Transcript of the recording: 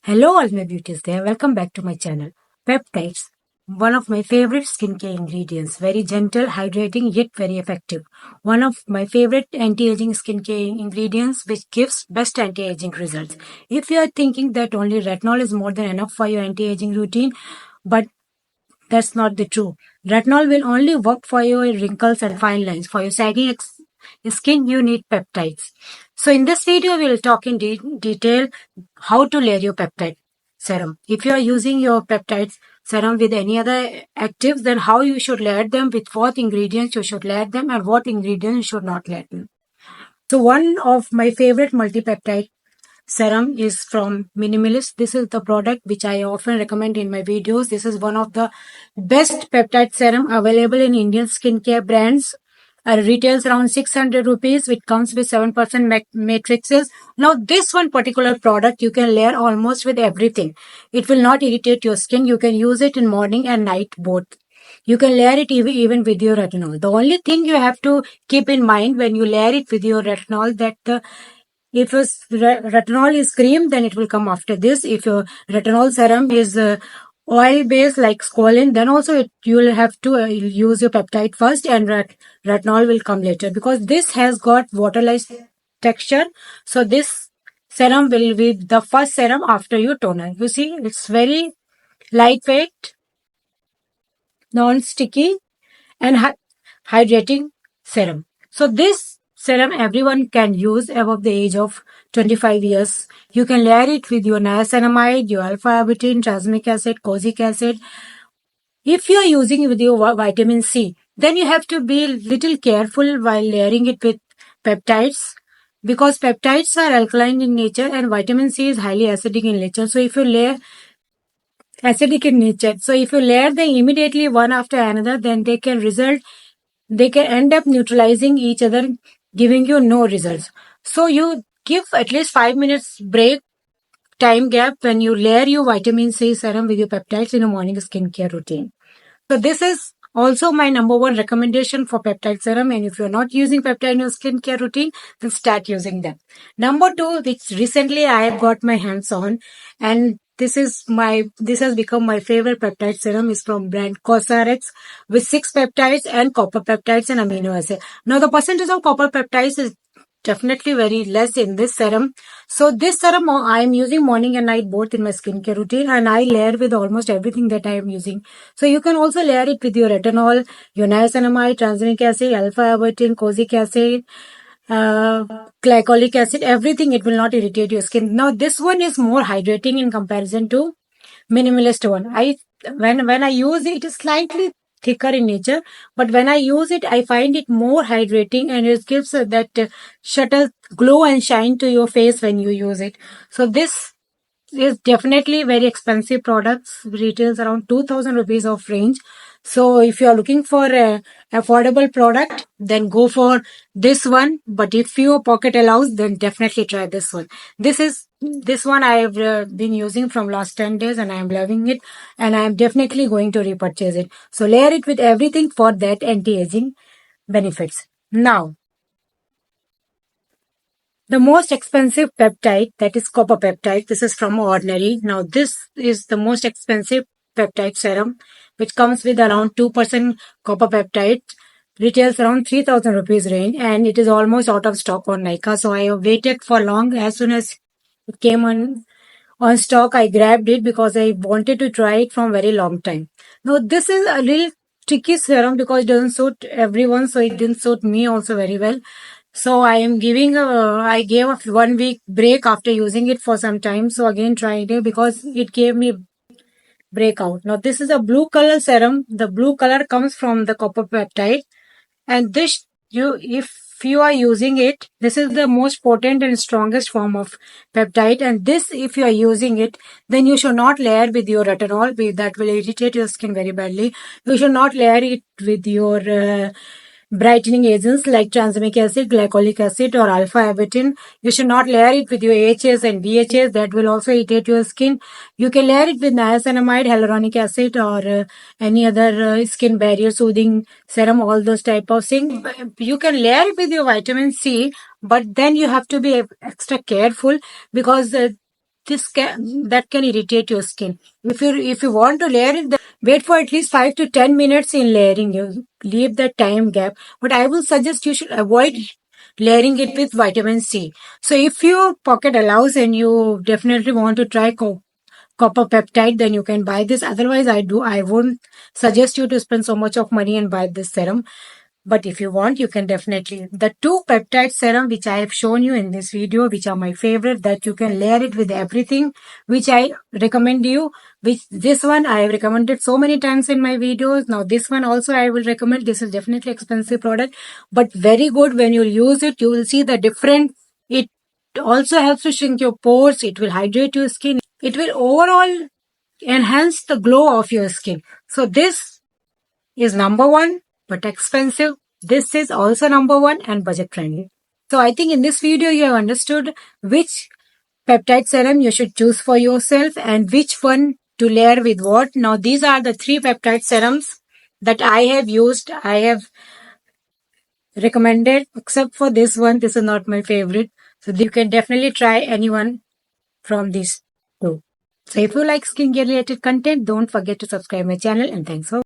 Hello all my beauties there, welcome back to my channel. Peptides, one of my favorite skincare ingredients, very gentle, hydrating yet very effective. One of my favorite anti-aging skincare ingredients which gives best anti-aging results. If you are thinking that only retinol is more than enough for your anti-aging routine, but that's not the truth. Retinol will only work for your wrinkles and fine lines. For your sagging skin, you need peptides. So in this video, we will talk in detail how to layer your peptide serum. If you are using your peptide serum with any other actives, then how you should layer them, with what ingredients you should layer them, and what ingredients you should not layer them. So one of my favorite multi-peptide serum is from Minimalist. This is the product which I often recommend in my videos. This is one of the best peptide serum available in Indian skincare brands. Retails around 600 rupees, which comes with 7% matrices. Now, this one particular product you can layer almost with everything. It will not irritate your skin. You can use it in morning and night both. You can layer it even with your retinol. The only thing you have to keep in mind when you layer it with your retinol, that if your retinol is cream, then it will come after this. If your retinol serum is oil based like squalene, then also you will have to use your peptide first, and retinol will come later, because this has got water-like texture. So this serum will be the first serum after your toner. You see, it's very lightweight, non-sticky, and hydrating serum. So this serum everyone can use above the age of 25 years. You can layer it with your niacinamide, your alpha-arbutin, tranexamic acid, kojic acid. If you are using it with your vitamin C, then you have to be little careful while layering it with peptides, because peptides are alkaline in nature and vitamin C is highly acidic in nature. So if you layer acidic in nature, so if you layer them immediately one after another, then they can end up neutralizing each other, giving you no results. So you give at least 5 minutes break time gap when you layer your vitamin C serum with your peptides in a morning skincare routine. So this is also my number one recommendation for peptide serum. And if you're not using peptide in your skincare routine, then start using them. Number two, which recently I have got my hands on, and this has become my favorite peptide serum, is from brand Cosrx, with 6 peptides and copper peptides and amino acid. Now the percentage of copper peptides is definitely very less in this serum. So this serum I am using morning and night both in my skincare routine, and I layer with almost everything that I am using. So you can also layer it with your retinol, your niacinamide, tranexamic acid, alpha-arbutin, kojic acid, glycolic acid, everything. It will not irritate your skin. Now this one is more hydrating in comparison to Minimalist one. When I use it, it is slightly thicker in nature, but when I use it, I find it more hydrating, and it gives that subtle glow and shine to your face when you use it. So this is definitely very expensive products, retails around 2000 rupees of range. So if you are looking for a affordable product, then go for this one. But if your pocket allows, then definitely try this one. This one I have been using from last 10 days, and I am loving it, and I am definitely going to repurchase it. So layer it with everything for that anti-aging benefits. Now, the most expensive peptide, that is copper peptide. This is from Ordinary. Now, this is the most expensive peptide serum, which comes with around 2% copper peptide. Retails around 3000 rupees range, and it is almost out of stock on Nykaa. So I have waited for long. As soon as it came on stock, I grabbed it because I wanted to try it from very long time. Now, this is a little tricky serum because it doesn't suit everyone. So it didn't suit me also very well. So I gave a 1 week break after using it for some time. So again tried it because it gave me breakout. Now this is a blue color serum. The blue color comes from the copper peptide, and if you are using it, this is the most potent and strongest form of peptide. And this, if you are using it, then you should not layer with your retinol. That will irritate your skin very badly. You should not layer it with your brightening agents like tranexamic acid, glycolic acid, or alpha-arbutin. You should not layer it with your AHAs and BHAs. That will also irritate your skin. You can layer it with niacinamide, hyaluronic acid, or any other skin barrier soothing serum, all those type of things. You can layer it with your vitamin C, but then you have to be extra careful because that can irritate your skin. If you want to layer it, then wait for at least 5 to 10 minutes in layering. You leave that time gap. But I will suggest you should avoid layering it with vitamin C. So if your pocket allows and you definitely want to try copper peptide, then you can buy this. Otherwise, I won't suggest you to spend so much of money and buy this serum. But if you want, you can definitely. The two peptide serum which I have shown you in this video, which are my favorite, that you can layer it with everything, which I recommend you. Which this one I have recommended so many times in my videos. Now this one also I will recommend. This is definitely expensive product, but very good. When you use it, you will see the different. It also helps to shrink your pores. It will hydrate your skin. It will overall enhance the glow of your skin. So this is number one, but expensive. This is also number one and budget friendly. So I think in this video you have understood which peptide serum you should choose for yourself and which one to layer with what. Now these are the three peptide serums that I have used. I have recommended, except for this one. This is not my favorite. So you can definitely try anyone from these two. So if you like skincare related content, don't forget to subscribe my channel, and thanks for